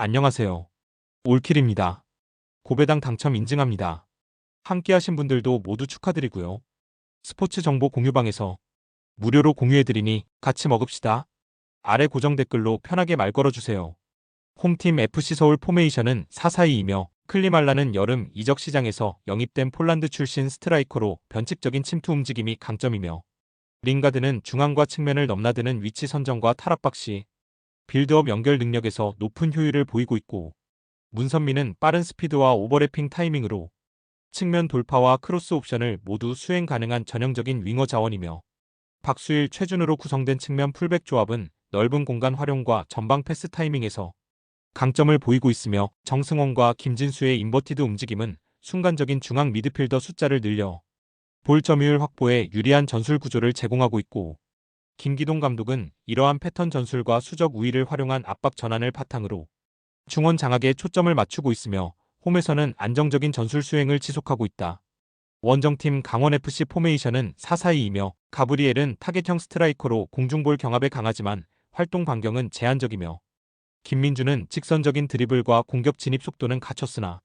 안녕하세요. 올킬입니다. 고배당 당첨 인증합니다. 함께 하신 분들도 모두 축하드리고요. 스포츠 정보 공유방에서 무료로 공유해드리니 같이 먹읍시다. 아래 고정 댓글로 편하게 말 걸어주세요. 홈팀 FC 서울 포메이션은 4-4-2이며 클리말라는 여름 이적 시장에서 영입된 폴란드 출신 스트라이커로 변칙적인 침투 움직임이 강점이며 링가드는 중앙과 측면을 넘나드는 위치 선정과 탈압박 시 빌드업 연결 능력에서 높은 효율을 보이고 있고 문선민은 빠른 스피드와 오버래핑 타이밍으로 측면 돌파와 크로스 옵션을 모두 수행 가능한 전형적인 윙어 자원이며 박수일, 최준으로 구성된 측면 풀백 조합은 넓은 공간 활용과 전방 패스 타이밍에서 강점을 보이고 있으며 정승원과 김진수의 인버티드 움직임은 순간적인 중앙 미드필더 숫자를 늘려 볼 점유율 확보에 유리한 전술 구조를 제공하고 있고 김기동 감독은 이러한 패턴 전술과 수적 우위를 활용한 압박 전환을 바탕으로 중원 장악에 초점을 맞추고 있으며 홈에서는 안정적인 전술 수행을 지속하고 있다. 원정팀 강원FC 포메이션은 4-4-2이며 가브리엘은 타겟형 스트라이커로 공중볼 경합에 강하지만 활동 반경은 제한적이며 김민주는 직선적인 드리블과 공격 진입 속도는 갖췄으나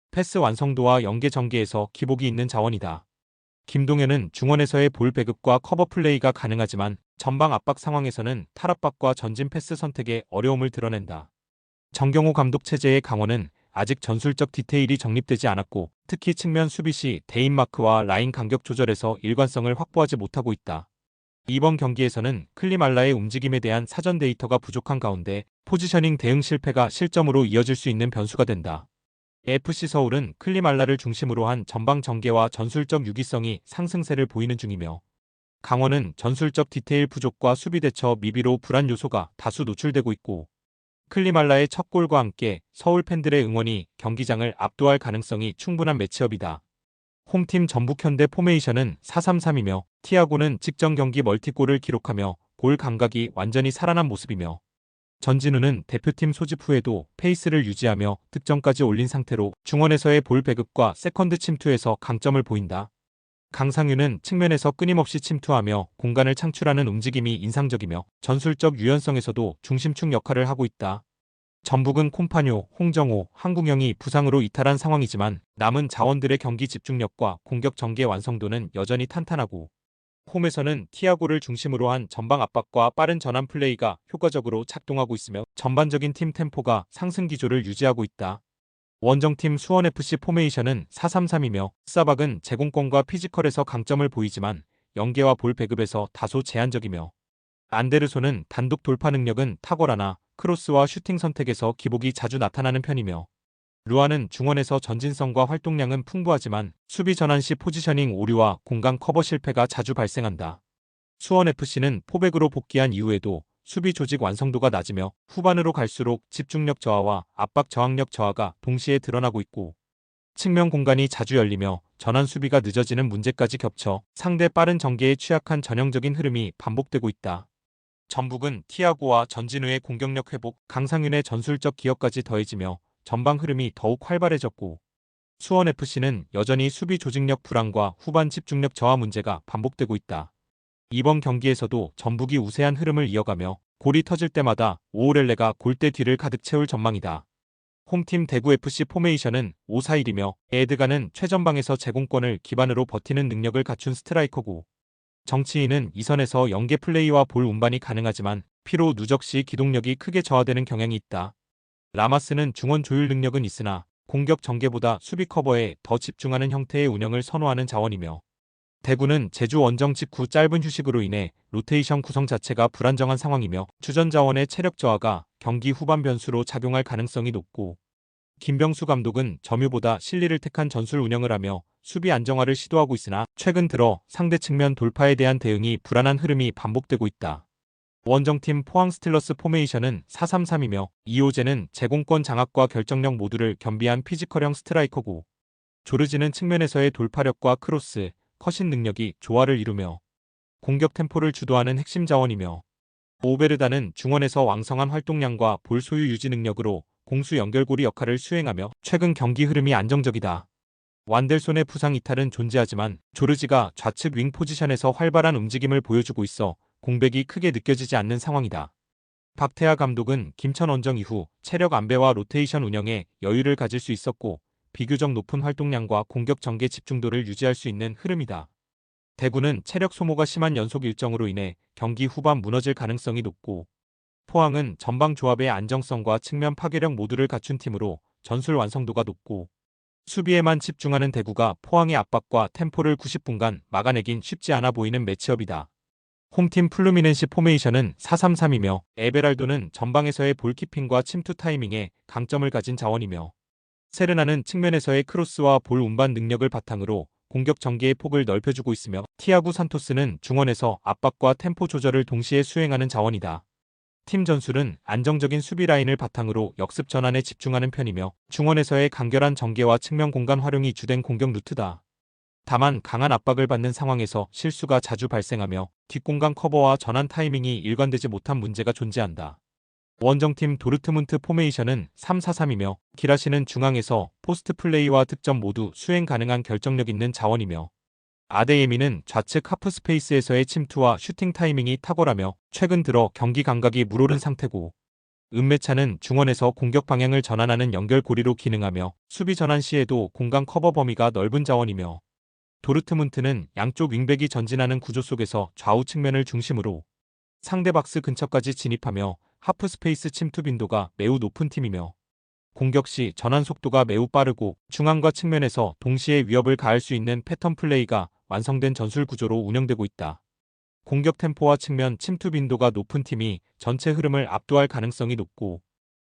패스 완성도와 연계 전개에서 기복이 있는 자원이다. 김동현은 중원에서의 볼 배급과 커버 플레이가 가능하지만 전방 압박 상황에서는 탈압박과 전진 패스 선택에 어려움을 드러낸다. 정경호 감독 체제의 강원은 아직 전술적 디테일이 정립되지 않았고 특히 측면 수비 시 대인 마크와 라인 간격 조절에서 일관성을 확보하지 못하고 있다. 이번 경기에서는 클리말라의 움직임에 대한 사전 데이터가 부족한 가운데 포지셔닝 대응 실패가 실점으로 이어질 수 있는 변수가 된다. FC서울은 클리말라를 중심으로 한 전방 전개와 전술적 유기성이 상승세를 보이는 중이며 강원은 전술적 디테일 부족과 수비 대처 미비로 불안 요소가 다수 노출되고 있고 클리말라의 첫 골과 함께 서울 팬들의 응원이 경기장을 압도할 가능성이 충분한 매치업이다. 홈팀 전북현대 포메이션은 4-3-3이며 티아고는 직전 경기 멀티골을 기록하며 볼 감각이 완전히 살아난 모습이며 전진우는 대표팀 소집 후에도 페이스를 유지하며 득점까지 올린 상태로 중원에서의 볼 배급과 세컨드 침투에서 강점을 보인다. 강상윤은 측면에서 끊임없이 침투하며 공간을 창출하는 움직임이 인상적이며 전술적 유연성에서도 중심축 역할을 하고 있다. 전북은 콤파뇨, 홍정호, 한국영이 부상으로 이탈한 상황이지만 남은 자원들의 경기 집중력과 공격 전개 완성도는 여전히 탄탄하고 홈에서는 티아고를 중심으로 한 전방 압박과 빠른 전환 플레이가 효과적으로 작동하고 있으며 전반적인 팀 템포가 상승 기조를 유지하고 있다. 원정팀 수원FC 포메이션은 4-3-3이며 사박은 제공권과 피지컬에서 강점을 보이지만 연계와 볼 배급에서 다소 제한적이며 안데르손은 단독 돌파 능력은 탁월하나 크로스와 슈팅 선택에서 기복이 자주 나타나는 편이며 루아는 중원에서 전진성과 활동량은 풍부하지만 수비 전환 시 포지셔닝 오류와 공간 커버 실패가 자주 발생한다. 수원FC는 포백으로 복귀한 이후에도 수비 조직 완성도가 낮으며 후반으로 갈수록 집중력 저하와 압박 저항력 저하가 동시에 드러나고 있고 측면 공간이 자주 열리며 전환 수비가 늦어지는 문제까지 겹쳐 상대 빠른 전개에 취약한 전형적인 흐름이 반복되고 있다. 전북은 티아고와 전진우의 공격력 회복, 강상윤의 전술적 기여까지 더해지며 전방 흐름이 더욱 활발해졌고 수원FC는 여전히 수비 조직력 불안과 후반 집중력 저하 문제가 반복되고 있다. 이번 경기에서도 전북이 우세한 흐름을 이어가며 골이 터질 때마다 오오렐레가 골대 뒤를 가득 채울 전망이다. 홈팀 대구FC 포메이션은 5-4-1이며 에드가는 최전방에서 제공권을 기반으로 버티는 능력을 갖춘 스트라이커고 정치인은 이선에서 연계 플레이와 볼 운반이 가능하지만 피로 누적 시 기동력이 크게 저하되는 경향이 있다. 라마스는 중원 조율 능력은 있으나 공격 전개보다 수비 커버에 더 집중하는 형태의 운영을 선호하는 자원이며 대구는 제주 원정 직후 짧은 휴식으로 인해 로테이션 구성 자체가 불안정한 상황이며 주전 자원의 체력 저하가 경기 후반 변수로 작용할 가능성이 높고 김병수 감독은 점유보다 실리를 택한 전술 운영을 하며 수비 안정화를 시도하고 있으나 최근 들어 상대 측면 돌파에 대한 대응이 불안한 흐름이 반복되고 있다. 원정팀 포항 스틸러스 포메이션은 4-3-3이며 이호재는 제공권 장악과 결정력 모두를 겸비한 피지컬형 스트라이커고 조르지는 측면에서의 돌파력과 크로스, 컷인 능력이 조화를 이루며 공격 템포를 주도하는 핵심 자원이며 오베르다는 중원에서 왕성한 활동량과 볼 소유 유지 능력으로 공수 연결고리 역할을 수행하며 최근 경기 흐름이 안정적이다. 완델손의 부상 이탈은 존재하지만 조르지가 좌측 윙 포지션에서 활발한 움직임을 보여주고 있어 공백이 크게 느껴지지 않는 상황이다. 박태하 감독은 김천 원정 이후 체력 안배와 로테이션 운영에 여유를 가질 수 있었고 비교적 높은 활동량과 공격 전개 집중도를 유지할 수 있는 흐름이다. 대구는 체력 소모가 심한 연속 일정으로 인해 경기 후반 무너질 가능성이 높고 포항은 전방 조합의 안정성과 측면 파괴력 모두를 갖춘 팀으로 전술 완성도가 높고 수비에만 집중하는 대구가 포항의 압박과 템포를 90분간 막아내긴 쉽지 않아 보이는 매치업이다. 홈팀 플루미넨시 포메이션은 4-3-3이며 에베랄도는 전방에서의 볼키핑과 침투 타이밍에 강점을 가진 자원이며 세르나는 측면에서의 크로스와 볼 운반 능력을 바탕으로 공격 전개의 폭을 넓혀주고 있으며 티아구 산토스는 중원에서 압박과 템포 조절을 동시에 수행하는 자원이다. 팀 전술은 안정적인 수비 라인을 바탕으로 역습 전환에 집중하는 편이며 중원에서의 간결한 전개와 측면 공간 활용이 주된 공격 루트다. 다만 강한 압박을 받는 상황에서 실수가 자주 발생하며 뒷공간 커버와 전환 타이밍이 일관되지 못한 문제가 존재한다. 원정팀 도르트문트 포메이션은 3-4-3이며 기라시는 중앙에서 포스트 플레이와 득점 모두 수행 가능한 결정력 있는 자원이며 아데예미는 좌측 하프 스페이스에서의 침투와 슈팅 타이밍이 탁월하며 최근 들어 경기 감각이 물오른 상태고 은메차는 중원에서 공격 방향을 전환하는 연결고리로 기능하며 수비 전환 시에도 공간 커버 범위가 넓은 자원이며 도르트문트는 양쪽 윙백이 전진하는 구조 속에서 좌우 측면을 중심으로 상대 박스 근처까지 진입하며 하프 스페이스 침투 빈도가 매우 높은 팀이며 공격 시 전환 속도가 매우 빠르고 중앙과 측면에서 동시에 위협을 가할 수 있는 패턴 플레이가 완성된 전술 구조로 운영되고 있다. 공격 템포와 측면 침투 빈도가 높은 팀이 전체 흐름을 압도할 가능성이 높고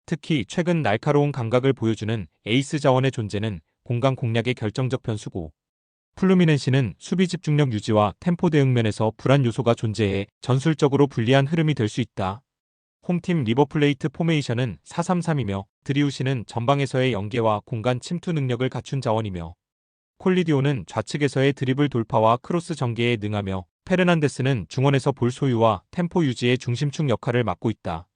특히 최근 날카로운 감각을 보여주는 에이스 자원의 존재는 공간 공략의 결정적 변수고 플루미넨시는 수비 집중력 유지와 템포 대응면에서 불안 요소가 존재해 전술적으로 불리한 흐름이 될 수 있다. 홈팀 리버플레이트 포메이션은 4-3-3이며 드리우시는 전방에서의 연계와 공간 침투 능력을 갖춘 자원이며 콜리디오는 좌측에서의 드리블 돌파와 크로스 전개에 능하며 페르난데스는 중원에서 볼 소유와 템포 유지의 중심축 역할을 맡고 있다.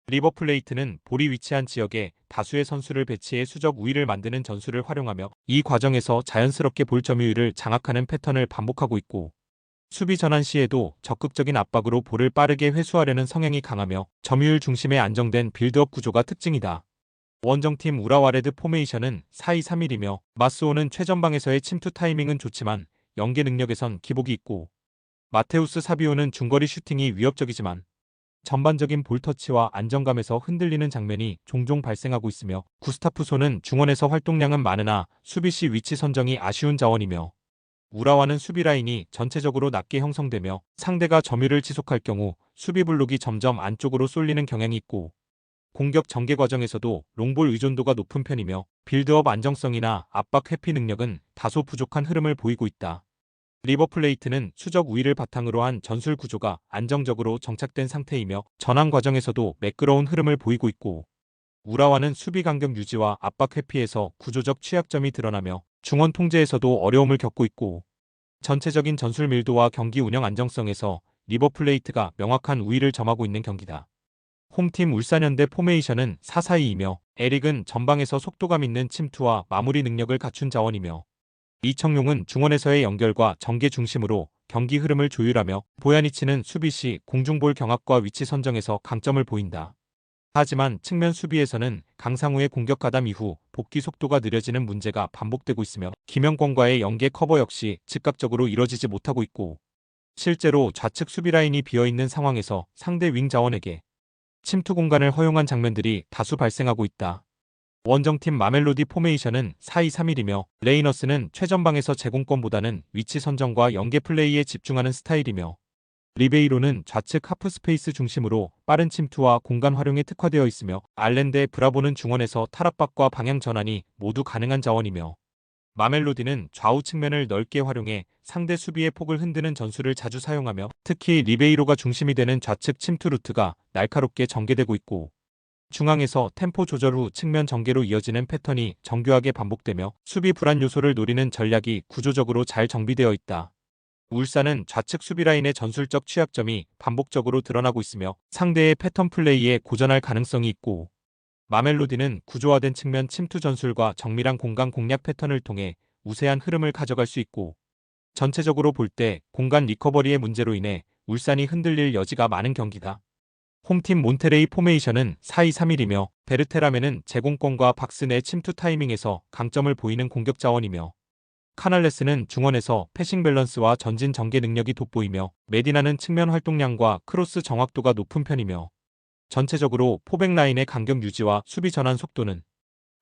리버플레이트는 볼이 위치한 지역에 다수의 선수를 배치해 수적 우위를 만드는 전술을 활용하며 이 과정에서 자연스럽게 볼 점유율을 장악하는 패턴을 반복하고 있고 수비 전환 시에도 적극적인 압박으로 볼을 빠르게 회수하려는 성향이 강하며 점유율 중심의 안정된 빌드업 구조가 특징이다. 원정팀 우라와레드 포메이션은 4-2-3-1이며 마스오는 최전방에서의 침투 타이밍은 좋지만 연계 능력에선 기복이 있고 마테우스 사비오는 중거리 슈팅이 위협적이지만 전반적인 볼터치와 안정감에서 흔들리는 장면이 종종 발생하고 있으며 구스타프소는 중원에서 활동량은 많으나 수비 시 위치 선정이 아쉬운 자원이며 우라와는 수비 라인이 전체적으로 낮게 형성되며 상대가 점유를 지속할 경우 수비 블록이 점점 안쪽으로 쏠리는 경향이 있고 공격 전개 과정에서도 롱볼 의존도가 높은 편이며 빌드업 안정성이나 압박 회피 능력은 다소 부족한 흐름을 보이고 있다. 리버플레이트는 수적 우위를 바탕으로 한 전술 구조가 안정적으로 정착된 상태이며 전환 과정에서도 매끄러운 흐름을 보이고 있고 우라와는 수비 간격 유지와 압박 회피에서 구조적 취약점이 드러나며 중원 통제에서도 어려움을 겪고 있고 전체적인 전술 밀도와 경기 운영 안정성에서 리버플레이트가 명확한 우위를 점하고 있는 경기다. 홈팀 울산현대 포메이션은 4-4-2이며 에릭은 전방에서 속도감 있는 침투와 마무리 능력을 갖춘 자원이며 이청용은 중원에서의 연결과 전개 중심으로 경기 흐름을 조율하며 보야니치는 수비 시 공중볼 경합과 위치 선정에서 강점을 보인다. 하지만 측면 수비에서는 강상우의 공격 가담 이후 복귀 속도가 느려지는 문제가 반복되고 있으며 김영권과의 연계 커버 역시 즉각적으로 이뤄지지 못하고 있고 실제로 좌측 수비 라인이 비어있는 상황에서 상대 윙 자원에게 침투 공간을 허용한 장면들이 다수 발생하고 있다. 원정팀 마멜로디 포메이션은 4-2-3-1이며 레이너스는 최전방에서 제공권보다는 위치 선정과 연계 플레이에 집중하는 스타일이며 리베이로는 좌측 하프 스페이스 중심으로 빠른 침투와 공간 활용에 특화되어 있으며 알렌데 브라보는 중원에서 탈압박과 방향 전환이 모두 가능한 자원이며 마멜로디는 좌우 측면을 넓게 활용해 상대 수비의 폭을 흔드는 전술을 자주 사용하며 특히 리베이로가 중심이 되는 좌측 침투 루트가 날카롭게 전개되고 있고 중앙에서 템포 조절 후 측면 전개로 이어지는 패턴이 정교하게 반복되며 수비 불안 요소를 노리는 전략이 구조적으로 잘 정비되어 있다. 울산은 좌측 수비 라인의 전술적 취약점이 반복적으로 드러나고 있으며 상대의 패턴 플레이에 고전할 가능성이 있고 마멜로디는 구조화된 측면 침투 전술과 정밀한 공간 공략 패턴을 통해 우세한 흐름을 가져갈 수 있고 전체적으로 볼 때 공간 리커버리의 문제로 인해 울산이 흔들릴 여지가 많은 경기다. 홈팀 몬테레이 포메이션은 4-2-3-1이며 베르테라메는 제공권과 박스 내 침투 타이밍에서 강점을 보이는 공격 자원이며 카날레스는 중원에서 패싱 밸런스와 전진 전개 능력이 돋보이며 메디나는 측면 활동량과 크로스 정확도가 높은 편이며 전체적으로 포백 라인의 간격 유지와 수비 전환 속도는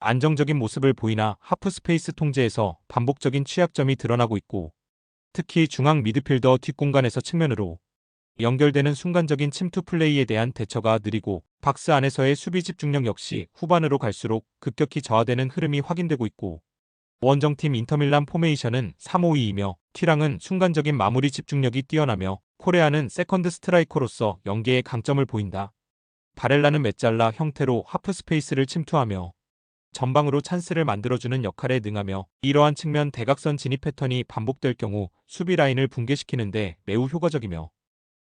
안정적인 모습을 보이나 하프 스페이스 통제에서 반복적인 취약점이 드러나고 있고 특히 중앙 미드필더 뒷공간에서 측면으로 연결되는 순간적인 침투 플레이에 대한 대처가 느리고 박스 안에서의 수비 집중력 역시 후반으로 갈수록 급격히 저하되는 흐름이 확인되고 있고 원정팀 인터밀란 포메이션은 3-5-2이며 튀랑은 순간적인 마무리 집중력이 뛰어나며 코레아는 세컨드 스트라이커로서 연계의 강점을 보인다. 바렐라는 메잘라 형태로 하프 스페이스를 침투하며 전방으로 찬스를 만들어주는 역할에 능하며 이러한 측면 대각선 진입 패턴이 반복될 경우 수비 라인을 붕괴시키는데 매우 효과적이며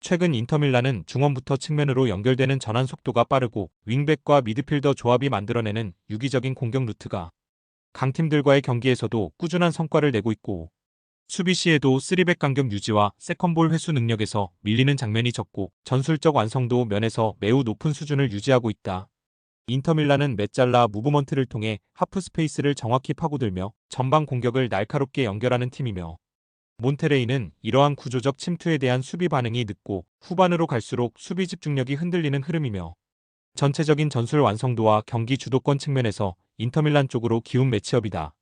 최근 인터밀란은 중원부터 측면으로 연결되는 전환 속도가 빠르고 윙백과 미드필더 조합이 만들어내는 유기적인 공격 루트가 강팀들과의 경기에서도 꾸준한 성과를 내고 있고 수비 시에도 3백 간격 유지와 세컨볼 회수 능력에서 밀리는 장면이 적고 전술적 완성도 면에서 매우 높은 수준을 유지하고 있다. 인터밀란은 메잘라 무브먼트를 통해 하프 스페이스를 정확히 파고들며 전방 공격을 날카롭게 연결하는 팀이며 몬테레이는 이러한 구조적 침투에 대한 수비 반응이 늦고 후반으로 갈수록 수비 집중력이 흔들리는 흐름이며 전체적인 전술 완성도와 경기 주도권 측면에서 인터밀란 쪽으로 기운 매치업이다.